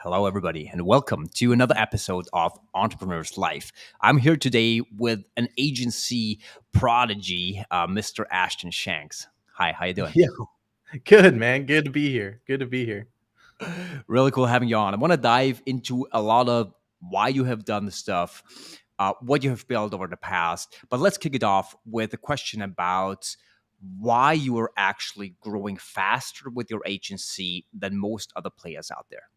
Hello, everybody, and welcome to another episode of Entrepreneur's Life. I'm here today with an agency prodigy, Mr. Ashton Shanks. Hi, how you doing? Yeah, good, man. Good to be here. Good to be here. Really cool having you on. I want to dive into a lot of why you have done the stuff, what you have built over the past. But let's kick it off with a question about why you are actually growing faster with your agency than most other players out there.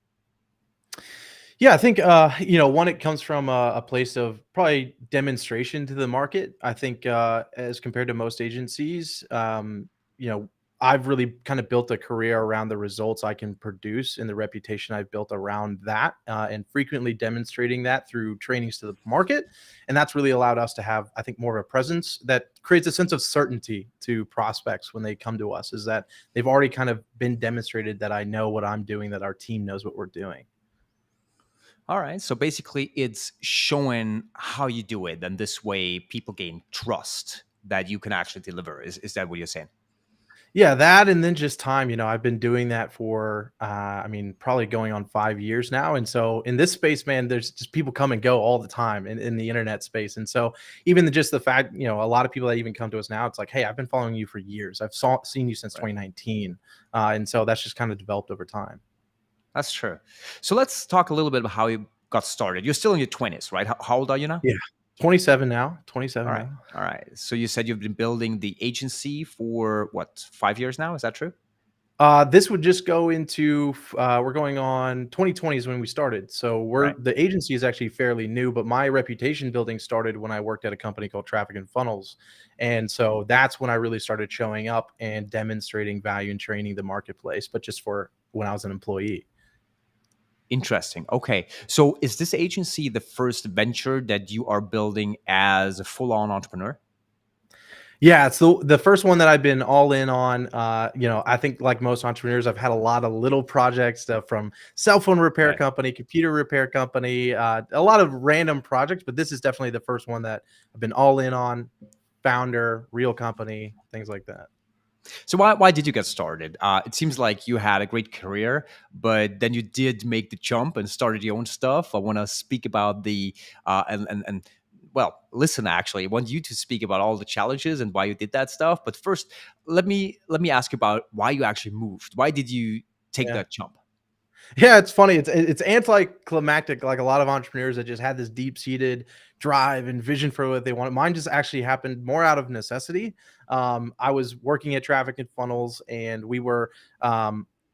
Yeah, I think one, it comes from a place of probably demonstration to the market. I think as compared to most agencies, I've really kind of built a career around the results I can produce and the reputation I've built around that, and frequently demonstrating that through trainings to the market. And that's really allowed us to have, I think, more of a presence that creates a sense of certainty to prospects when they come to us, is that they've already kind of been demonstrated that I know what I'm doing, that our team knows what we're doing. All right. So basically, it's showing how you do it. And this way, people gain trust that you can actually deliver. Is that what you're saying? Yeah, that and then just time, I've been doing that for, probably going on 5 years now, and so in this space, man, there's just people come and go all the time in the internet space, and so even just the fact, a lot of people that even come to us now, it's like, "Hey, I've been following you for years. Seen you since Right. 2019," and so that's just kinda developed over time. That's true. So let's talk a little bit about how you got started. You're still in your 20s, right? How old are you now? Yeah. 27 now, All 27 right. now. All right. So you said you've been building the agency for what, 5 years now? Is that true? This would just go into we're going on 2020 is when we started. So Right. the agency is actually fairly new, but my reputation building started when I worked at a company called Traffic and Funnels. And so that's when I really started showing up and demonstrating value and training the marketplace, but just for when I was an employee. Interesting. Okay. So is this agency the first venture that you are building as a full on entrepreneur? Yeah, it's the first one that I've been all in on. I think like most entrepreneurs, I've had a lot of little projects, from cell phone repair Right. company, computer repair company, a lot of random projects, but this is definitely the first one that I've been all in on. Founder, real company, things like that. So why did you get started? It seems like you had a great career, but then you did make the jump and started your own stuff. I want to speak about the and well, listen. Actually, I want you to speak about all the challenges and why you did that stuff. But first, let me ask you about why you actually moved. Why did you take Yeah. that jump? Yeah, it's funny. It's anticlimactic, like a lot of entrepreneurs that just had this deep-seated drive and vision for what they wanted. Mine just actually happened more out of necessity. I was working at Traffic and Funnels, and we were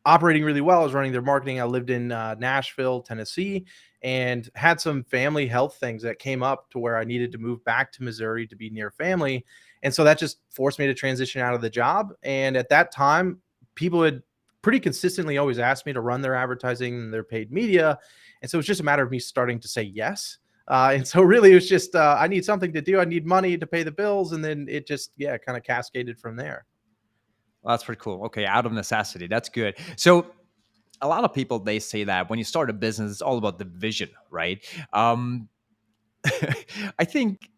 operating really well. I was running their marketing. I lived in Nashville, Tennessee, and had some family health things that came up to where I needed to move back to Missouri to be near family. And so that just forced me to transition out of the job. And at that time, people had pretty consistently always asked me to run their advertising and their paid media. And so it's just a matter of me starting to say yes. And so really it was just, I need something to do. I need money to pay the bills. And then it just, yeah, kind of cascaded from there. Well, that's pretty cool. Okay, out of necessity, that's good. So a lot of people they say that when you start a business, it's all about the vision, right? Um, I think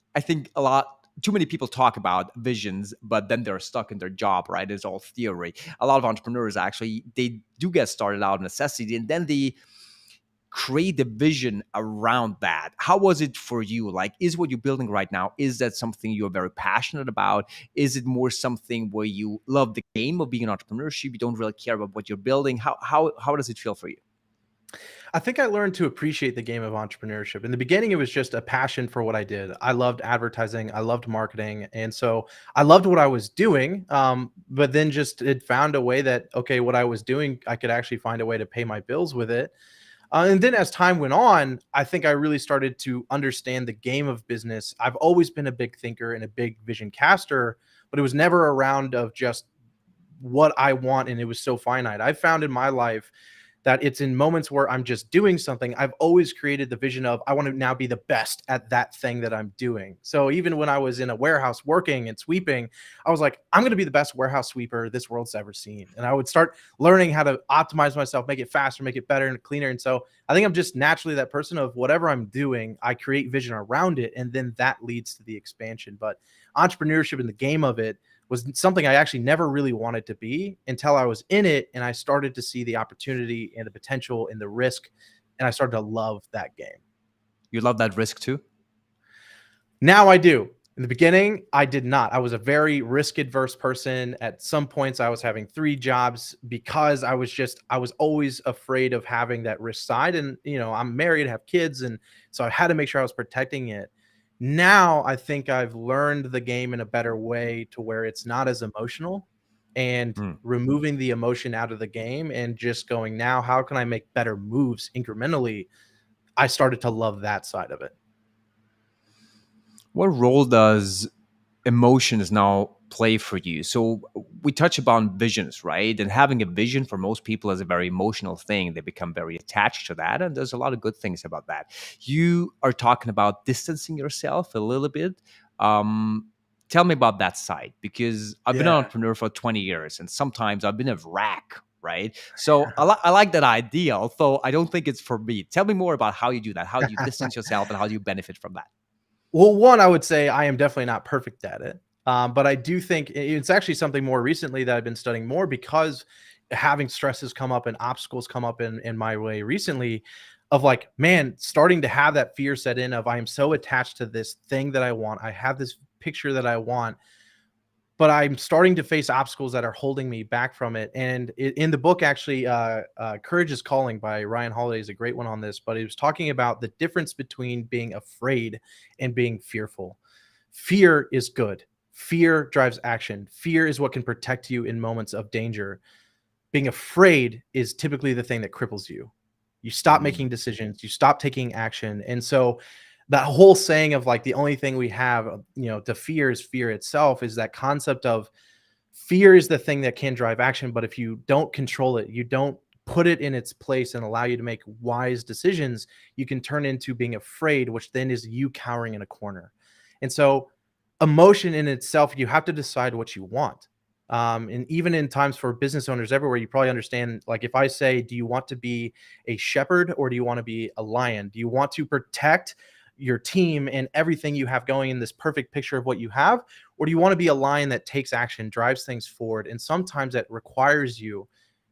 a lot too many people talk about visions, but then they're stuck in their job, right? It's all theory. A lot of entrepreneurs actually they do get started out of necessity and then they create the vision around that. How was it for you? Like, is what you're building right now, is that something you're very passionate about? Is it more something where you love the game of being an entrepreneurship? You don't really care about what you're building. How does it feel for you? I think I learned to appreciate the game of entrepreneurship. In the beginning, it was just a passion for what I did. I loved advertising, I loved marketing. And so I loved what I was doing. But then just it found a way that, okay, what I was doing, I could actually find a way to pay my bills with it. And then as time went on, I think I really started to understand the game of business. I've always been a big thinker and a big vision caster, but it was never around of just what I want. And it was so finite. I found in my life that it's in moments where I'm just doing something. I've always created the vision of I want to now be the best at that thing that I'm doing. So even when I was in a warehouse working and sweeping, I was like, I'm going to be the best warehouse sweeper this world's ever seen. And I would start learning how to optimize myself, make it faster, make it better and cleaner. And so I think I'm just naturally that person of whatever I'm doing, I create vision around it. And then that leads to the expansion. But entrepreneurship in the game of it was something I actually never really wanted to be until I was in it and I started to see the opportunity and the potential and the risk and I started to love that game. You love that risk too? Now I do. In the beginning, I did not. I was a very risk adverse person. At some points, I was having 3 jobs because I was always afraid of having that risk side. And, I'm married, have kids. And so I had to make sure I was protecting it. Now I think I've learned the game in a better way to where it's not as emotional and Hmm. removing the emotion out of the game and just going, now, how can I make better moves incrementally? I started to love that side of it. What role does emotions now play for you? So we touch upon visions, right? And having a vision for most people is a very emotional thing. They become very attached to that, and there's a lot of good things about that. You are talking about distancing yourself a little bit. Um, Tell me about that side, because I've been an Yeah. entrepreneur for 20 years, and sometimes I've been a wreck. Right. So I like that idea, although I don't think it's for me. Tell me more about how you do that. How do you distance yourself and how do you benefit from that? Well, one, I would say I am definitely not perfect at it. But I do think it's actually something more recently that I've been studying more because having stresses come up and obstacles come up in my way recently of like, man, starting to have that fear set in of I am so attached to this thing that I want. I have this picture that I want, but I'm starting to face obstacles that are holding me back from it. And in the book, actually, Courage is Calling by Ryan Holiday is a great one on this, but he was talking about the difference between being afraid and being fearful. Fear is good. Fear drives action. Fear is what can protect you in moments of danger. Being afraid is typically the thing that cripples you. You stop Mm. making decisions, you stop taking action. And so that whole saying of like the only thing we have, to fear is fear itself is that concept of fear is the thing that can drive action. But if you don't control it, you don't put it in its place and allow you to make wise decisions, you can turn into being afraid, which then is you cowering in a corner. And so emotion in itself, you have to decide what you want. And even in times for business owners everywhere, you probably understand. Like, if I say, do you want to be a shepherd or do you want to be a lion? Do you want to protect your team and everything you have going in this perfect picture of what you have? Or do you want to be a lion that takes action, drives things forward? And sometimes that requires you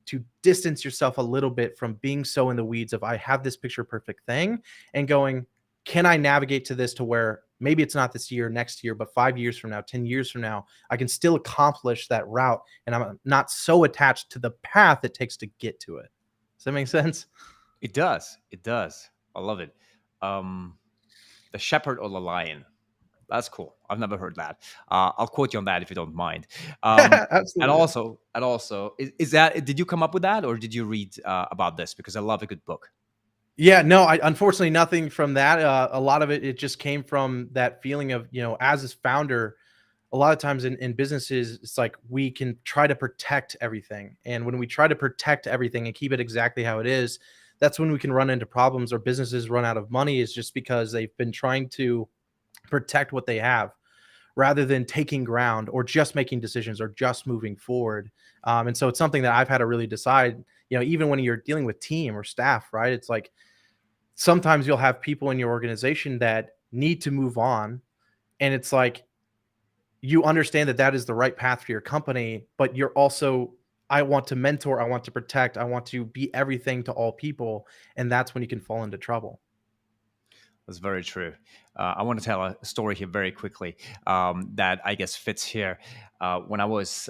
to distance yourself a little bit from being so in the weeds of I have this picture perfect thing and going, can I navigate to this to where maybe it's not this year, next year, but 5 years from now, 10 years from now, I can still accomplish that route and I'm not so attached to the path it takes to get to it. Does that make sense? It does. It does. I love it. Um, the shepherd or the lion. That's cool. I've never heard that. I'll quote you on that if you don't mind. And Absolutely. also, is that, did you come up with that or did you read about this? Because I love a good book. Yeah, no, I unfortunately nothing from that. A lot of it just came from that feeling of, as a founder, a lot of times in businesses, it's like we can try to protect everything. And when we try to protect everything and keep it exactly how it is, that's when we can run into problems or businesses run out of money, is just because they've been trying to protect what they have rather than taking ground or just making decisions or just moving forward. And so it's something that I've had to really decide, even when you're dealing with team or staff, right? It's like sometimes you'll have people in your organization that need to move on. And it's like, you understand that that is the right path for your company, but you're also, I want to mentor, I want to protect, I want to be everything to all people. And that's when you can fall into trouble. That's very true. I want to tell a story here very quickly that I guess fits here. When I was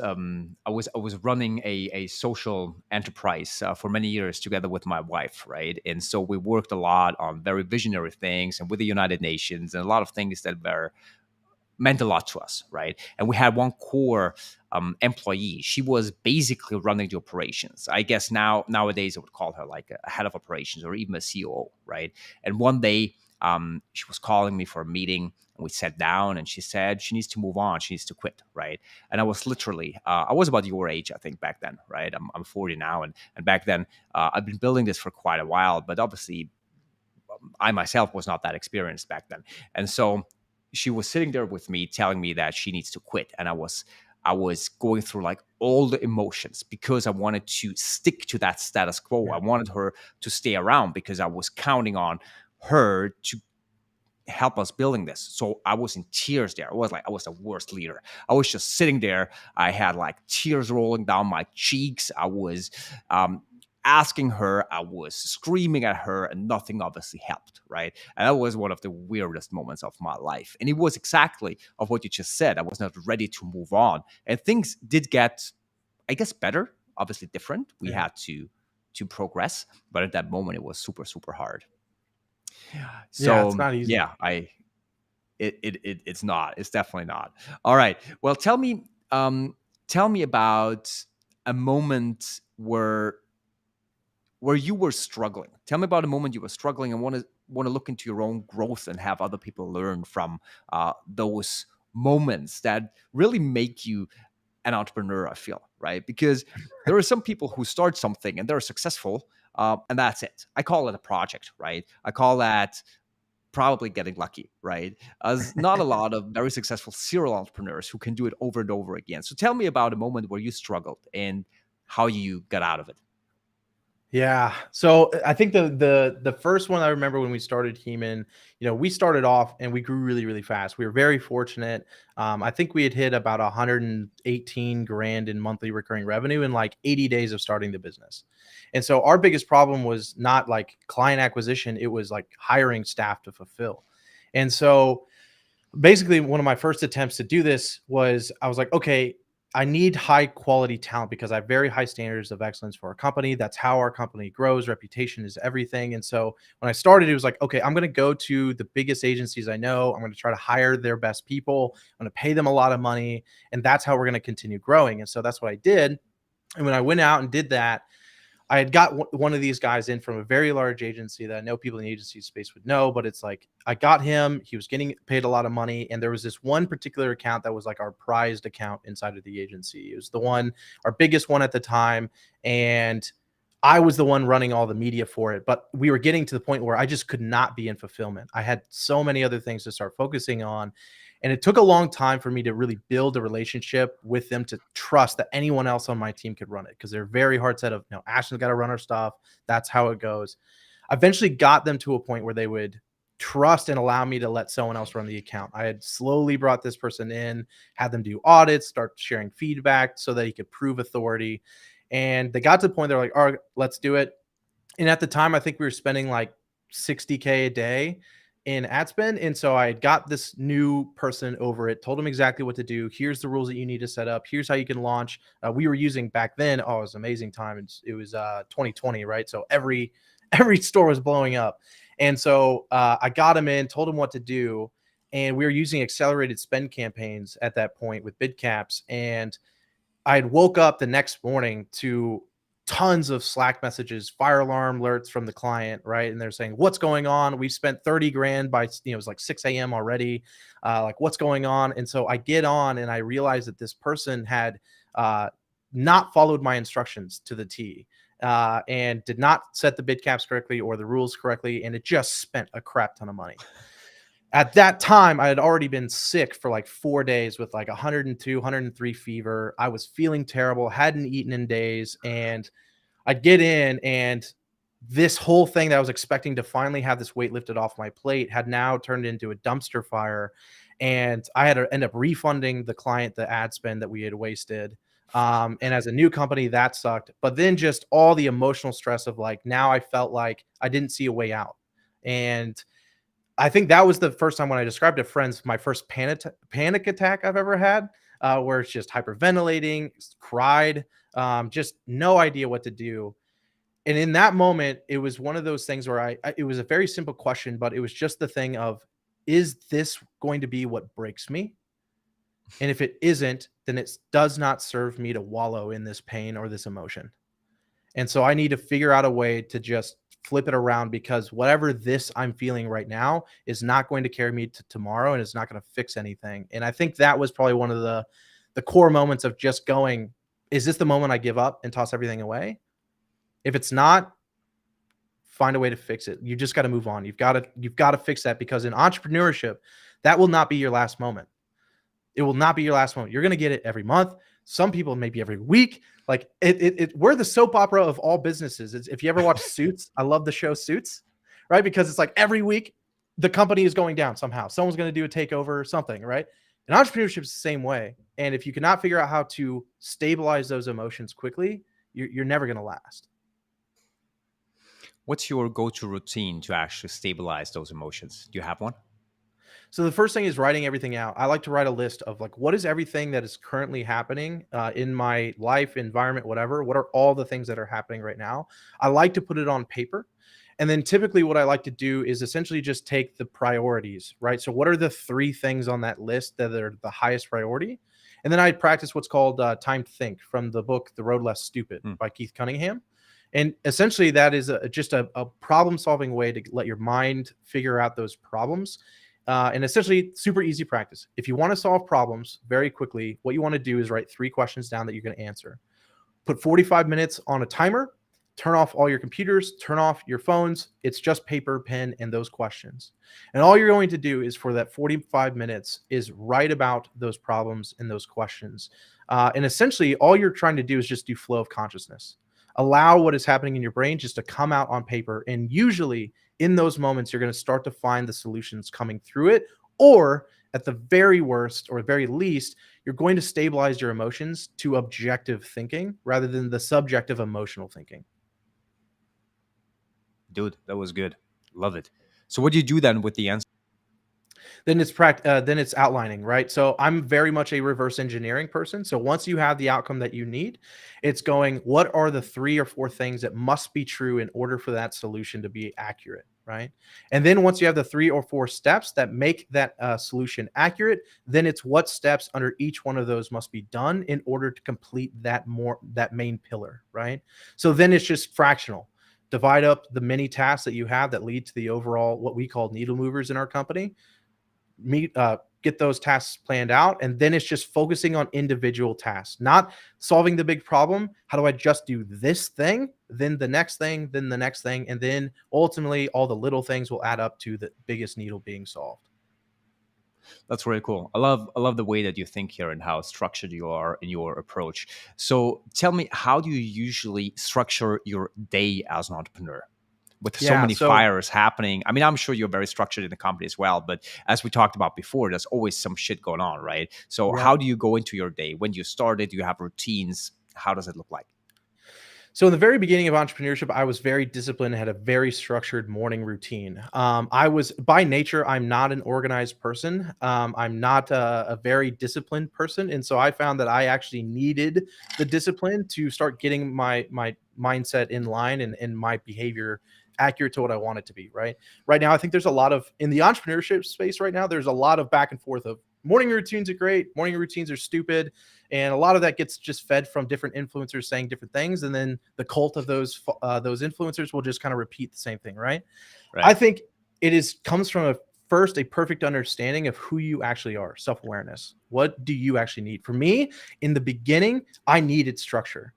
running a social enterprise for many years together with my wife, right? And so we worked a lot on very visionary things and with the United Nations and a lot of things that were meant a lot to us, right? And we had one core employee. She was basically running the operations. I guess nowadays I would call her like a head of operations or even a COO, right? And one day she was calling me for a meeting, and we sat down, and she said she needs to move on. She needs to quit, right? And I was literally, I was about your age, I think, back then, right? I'm 40 now, and back then I've been building this for quite a while, but obviously I myself was not that experienced back then. And so she was sitting there with me telling me that she needs to quit. And I was going through like all the emotions because I wanted to stick to that status quo. Yeah. I wanted her to stay around because I was counting on her to help us building this. So I was in tears there. I was the worst leader. I was just sitting there. I had like tears rolling down my cheeks. I was um asking her, I was screaming at her, and nothing obviously helped, right? And that was one of the weirdest moments of my life. And it was exactly of what you just said. I was not ready to move on. And things did get, I guess, better, obviously different. We Yeah. had to progress, but at that moment it was super, super hard. Yeah, it's So not easy. yeah, it's not. It's definitely not. All right. Well, tell me about a moment where you were struggling. Tell me about a moment you were struggling and want to look into your own growth and have other people learn from those moments that really make you an entrepreneur. I feel right because there are some people who start something and they're successful, and that's it. I call it a project, right? I call that probably getting lucky, right? As not a lot of very successful serial entrepreneurs who can do it over and over again. So tell me about a moment where you struggled and how you got out of it. Yeah. So I think the first one I remember when we started Heman, we started off and we grew really, really fast. We were very fortunate. I think we had hit about 118 grand in monthly recurring revenue in like 80 days of starting the business. And so our biggest problem was not like client acquisition, it was like hiring staff to fulfill. And so basically one of my first attempts to do this was I was like, okay, I need high quality talent because I have very high standards of excellence for our company. That's how our company grows. Reputation is everything. And so when I started, it was like, okay, I'm going to go to the biggest agencies I know. I'm going to try to hire their best people. I'm going to pay them a lot of money. And that's how we're going to continue growing. And so that's what I did. And when I went out and did that, I had got one of these guys in from a very large agency that I know people in the agency space would know, but it's like I got him, he was getting paid a lot of money. And there was this one particular account that was like our prized account inside of the agency. It was the one, our biggest one at the time. And I was the one running all the media for it, but we were getting to the point where I just could not be in fulfillment. I had so many other things to start focusing on. And it took a long time for me to really build a relationship with them to trust that anyone else on my team could run it because they're very hard set of, Ashton's got to run our stuff. That's how it goes. I eventually got them to a point where they would trust and allow me to let someone else run the account. I had slowly brought this person in, had them do audits, start sharing feedback so that he could prove authority. And they got to the point they're like, all right, let's do it. And at the time, I think we were spending like 60K a day in ad spend. And so I got this new person over it, told him exactly what to do. Here's the rules that you need to set up. Here's how you can launch. We were using back then. Oh, it was an amazing time. It was 2020, right? So every store was blowing up. And so I got him in, told him what to do. And we were using accelerated spend campaigns at that point with bid caps. And I had woke up the next morning to tons of Slack messages, fire alarm alerts from the client, right? And they're saying, what's going on? We spent 30 grand by, it was like 6 a.m. already. Like, what's going on? And so I get on and I realize that this person had not followed my instructions to the T and did not set the bid caps correctly or the rules correctly. And it just spent a crap ton of money. At that time, I had already been sick for like 4 days with like 102, 103 fever. I was feeling terrible, hadn't eaten in days. And I'd get in and this whole thing that I was expecting to finally have this weight lifted off my plate had now turned into a dumpster fire. And I had to end up refunding the client the ad spend that we had wasted. And as a new company, that sucked. But then just all the emotional stress of like, now I felt like I didn't see a way out. And I think that was the first time when I described to friends my first panic attack I've ever had, where it's just hyperventilating, cried, just no idea what to do. And in that moment, it was one of those things where it was a very simple question, but it was just the thing of, is this going to be what breaks me? And if it isn't, then it does not serve me to wallow in this pain or this emotion. And so I need to figure out a way to just flip it around because whatever this I'm feeling right now is not going to carry me to tomorrow and it's not going to fix anything. And I think that was probably one of the core moments of just going, is this the moment I give up and toss everything away? If it's not, find a way to fix it. You just got to move on. You've got to fix that because in entrepreneurship, that will not be your last moment. It will not be your last moment. You're going to get it every month. Some people maybe every week. Like we're the soap opera of all businesses. If you ever watch Suits, I love the show Suits, right? Because it's like every week the company is going down somehow. Someone's going to do a takeover or something, right? And entrepreneurship is the same way. And if you cannot figure out how to stabilize those emotions quickly, you're never going to last. What's your go-to routine to actually stabilize those emotions? Do you have one? So the first thing is writing everything out. I like to write a list of like, what is everything that is currently happening in my life, environment, whatever. What are all the things that are happening right now? I like to put it on paper. And then typically what I like to do is essentially just take the priorities, right? So what are the three things on that list that are the highest priority? And then I practice what's called time to think from the book The Road Less Stupid Hmm. by Keith Cunningham. And essentially that is just a problem solving way to let your mind figure out those problems. And essentially, super easy practice. If you want to solve problems very quickly, what you want to do is write 3 questions down that you're going to answer. Put 45 minutes on a timer, turn off all your computers, turn off your phones. It's just paper, pen, and those questions. And all you're going to do is for that 45 minutes is write about those problems and those questions. And essentially, all you're trying to do is just do flow of consciousness. Allow what is happening in your brain just to come out on paper. And usually, in those moments, you're going to start to find the solutions coming through it. Or at the very worst or very least, you're going to stabilize your emotions to objective thinking rather than the subjective emotional thinking. Dude, that was good. Love it. So what do you do then with the answer? Then it's outlining, right? So I'm very much a reverse engineering person. So once you have the outcome that you need, it's going, what are the 3 or 4 things that must be true in order for that solution to be accurate, right? And then once you have the 3 or 4 steps that make that solution accurate, then it's what steps under each one of those must be done in order to complete that main pillar, right? So then it's just fractional. Divide up the many tasks that you have that lead to the overall what we call needle movers in our company. Get those tasks planned out, and then it's just focusing on individual tasks, not solving the big problem. How do I just do this thing, then the next thing, then the next thing, and then ultimately all the little things will add up to the biggest needle being solved. That's really cool. I love the way that you think here and how structured you are in your approach. So tell me, how do you usually structure your day as an entrepreneur? With so Yeah, many so fires happening. I mean, I'm sure you're very structured in the company as well, but as we talked about before, there's always some shit going on, right? So yeah. how do you go into your day? When do you start it? Do you have routines? How does it look like? So in the very beginning of entrepreneurship, I was very disciplined and had a very structured morning routine. I was by nature, I'm not an organized person. I'm not a very disciplined person, and so I found that I actually needed the discipline to start getting my mindset in line and my behavior accurate to what I want it to be. Right now, I think there's a lot of in the entrepreneurship space right now. There's a lot of back and forth of morning routines are great, morning routines are stupid, and a lot of that gets just fed from different influencers saying different things, and then the cult of those influencers will just kind of repeat the same thing, right? I Right. think it is comes from a perfect understanding of who you actually are, self-awareness. What do you actually need? For me, in the beginning, I needed structure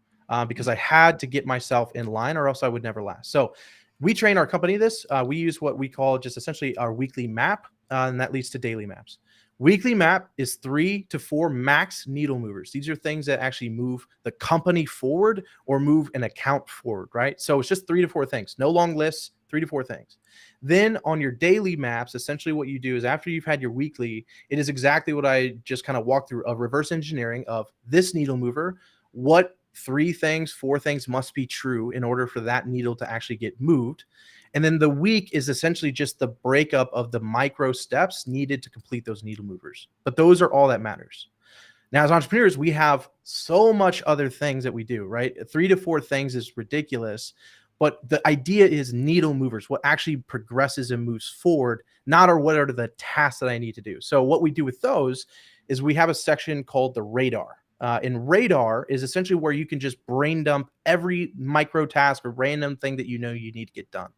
because Mm. I had to get myself in line, or else I would never last. So we train our company this. We use what we call just essentially our weekly map, and that leads to daily maps. Weekly map is 3 to 4 max needle movers. These are things that actually move the company forward or move an account forward, right? So it's just 3 to 4 things, no long lists, 3 to 4 things. Then on your daily maps, essentially what you do is after you've had your weekly, it is exactly what I just kind of walked through of reverse engineering of this needle mover. What 3 things, 4 things must be true in order for that needle to actually get moved. And then the week is essentially just the breakup of the micro steps needed to complete those needle movers. But those are all that matters. Now, as entrepreneurs, we have so much other things that we do, right? 3 to 4 things is ridiculous. But the idea is needle movers, what actually progresses and moves forward, not or what are the tasks that I need to do. So what we do with those is we have a section called the radar. And radar is essentially where you can just brain dump every micro task or random thing that you know you need to get done.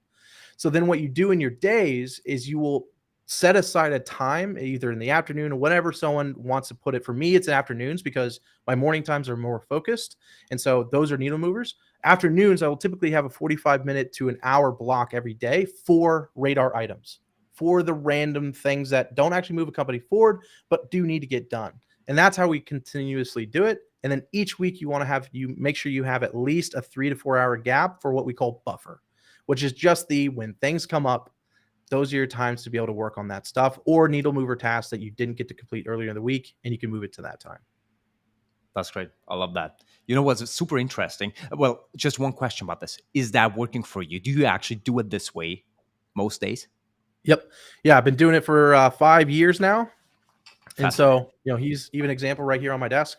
So then what you do in your days is you will set aside a time either in the afternoon or whenever someone wants to put it. For me, it's afternoons because my morning times are more focused. And so those are needle movers. Afternoons, I will typically have a 45-minute to an hour block every day for radar items, for the random things that don't actually move a company forward, but do need to get done. And that's how we continuously do it. And then each week you make sure you have at least a 3 to 4 hour gap for what we call buffer, which is just the when things come up, those are your times to be able to work on that stuff or needle mover tasks that you didn't get to complete earlier in the week, and you can move it to that time. That's great. I love that. You know what's super interesting? Well, just one question about this. Is that working for you? Do you actually do it this way most days? Yep. Yeah, I've been doing it for 5 years now. And Fascinating. so, he's even example right here on my desk.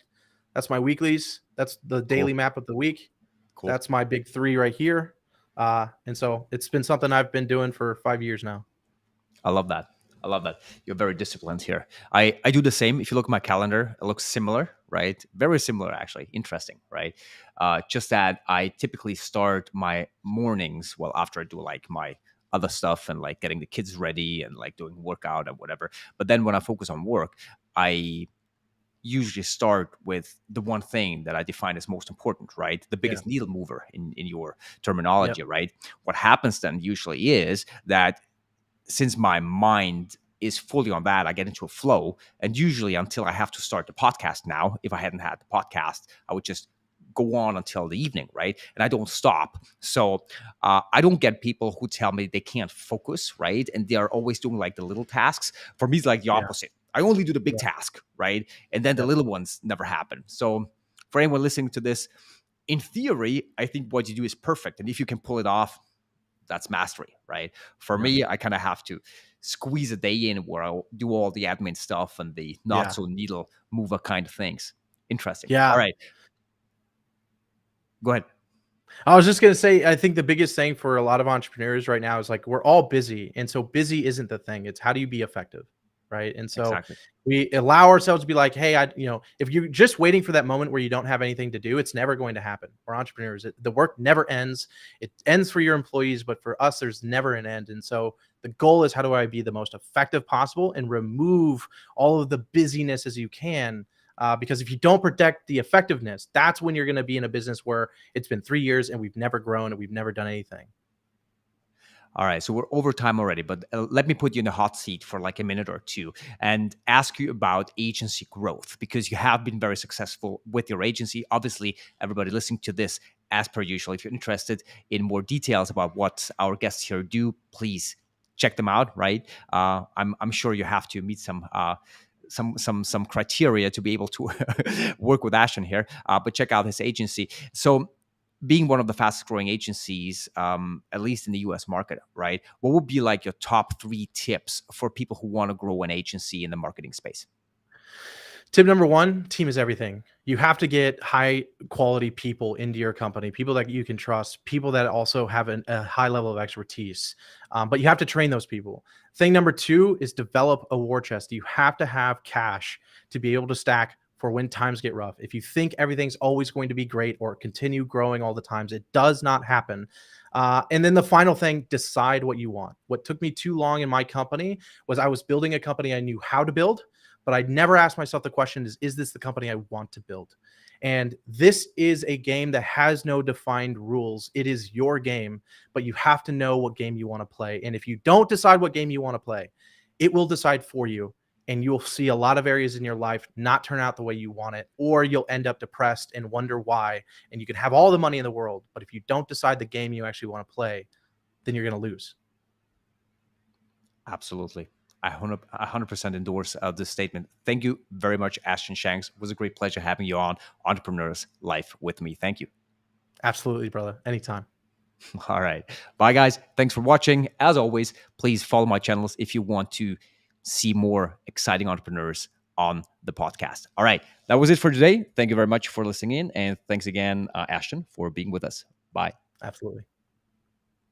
That's my weeklies. That's the daily Cool. map of the week. Cool. That's my big three right here. And so it's been something I've been doing for 5 years now. I love that. I love that. You're very disciplined here. I do the same. If you look at my calendar, it looks similar, right? Very similar, actually. Interesting, right? Just that I typically start my mornings, well, after I do like my other stuff and like getting the kids ready and like doing workout and whatever. But then when I focus on work, I usually start with the one thing that I define as most important, right? The Yeah. biggest needle mover in your Yep. terminology, right? What happens then usually is that since my mind is fully on that, I get into a flow. And usually, until I have to start the podcast now, if I hadn't had the podcast, I would just go on until the evening, right? And I don't stop. So I don't get people who tell me they can't focus, right? And they are always doing like the little tasks. For me, it's like the Yeah. opposite. I only do the big Yeah. task, right? And then the Yep. little ones never happen. So for anyone listening to this, in theory, I think what you do is perfect. And if you can pull it off, that's mastery, right? For Yeah. me, I kind of have to squeeze a day in where I'll do all the admin stuff and the not Yeah. so needle mover kind of things. Interesting. All Yeah. right, go ahead. I was just gonna say, I think the biggest thing for a lot of entrepreneurs right now is like we're all busy, and so busy isn't the thing. It's how do you be effective, right? And so Exactly. we allow ourselves to be like, hey, if you're just waiting for that moment where you don't have anything to do, it's never going to happen. We're entrepreneurs. The work never ends. It ends for your employees, but for us, there's never an end. And so the goal is how do I be the most effective possible and remove all of the busyness as you can, because if you don't protect the effectiveness, that's when you're going to be in a business where it's been 3 years and we've never grown and we've never done anything. All right, so we're over time already, but let me put you in the hot seat for like a minute or two and ask you about agency growth because you have been very successful with your agency. Obviously, everybody listening to this, as per usual, if you're interested in more details about what our guests here do, please check them out. Right? I'm sure you have to meet some criteria to be able to work with Ashton here, but check out his agency. So being one of the fastest growing agencies, at least in the US market, right? What would be like your top three tips for people who want to grow an agency in the marketing space? Tip number one, team is everything. You have to get high quality people into your company, people that you can trust, people that also have a high level of expertise. But you have to train those people. Thing number two is develop a war chest. You have to have cash to be able to stack for when times get rough. If you think everything's always going to be great or continue growing all the times, it does not happen. And then the final thing, decide what you want. What took me too long in my company was I was building a company I knew how to build, but I never asked myself the question is this the company I want to build? And this is a game that has no defined rules. It is your game, but you have to know what game you want to play. And if you don't decide what game you want to play, it will decide for you. And you'll see a lot of areas in your life not turn out the way you want it, or you'll end up depressed and wonder why. And you can have all the money in the world, but if you don't decide the game you actually want to play, then you're going to lose. Absolutely. I 100% endorse this statement. Thank you very much, Ashton Shanks. It was a great pleasure having you on Entrepreneur's Life with me. Thank you. Absolutely, brother. Anytime. All right. Bye, guys. Thanks for watching. As always, please follow my channels if you want to see more exciting entrepreneurs on the podcast. All right. That was it for today. Thank you very much for listening in. And thanks again, Ashton, for being with us. Bye. Absolutely.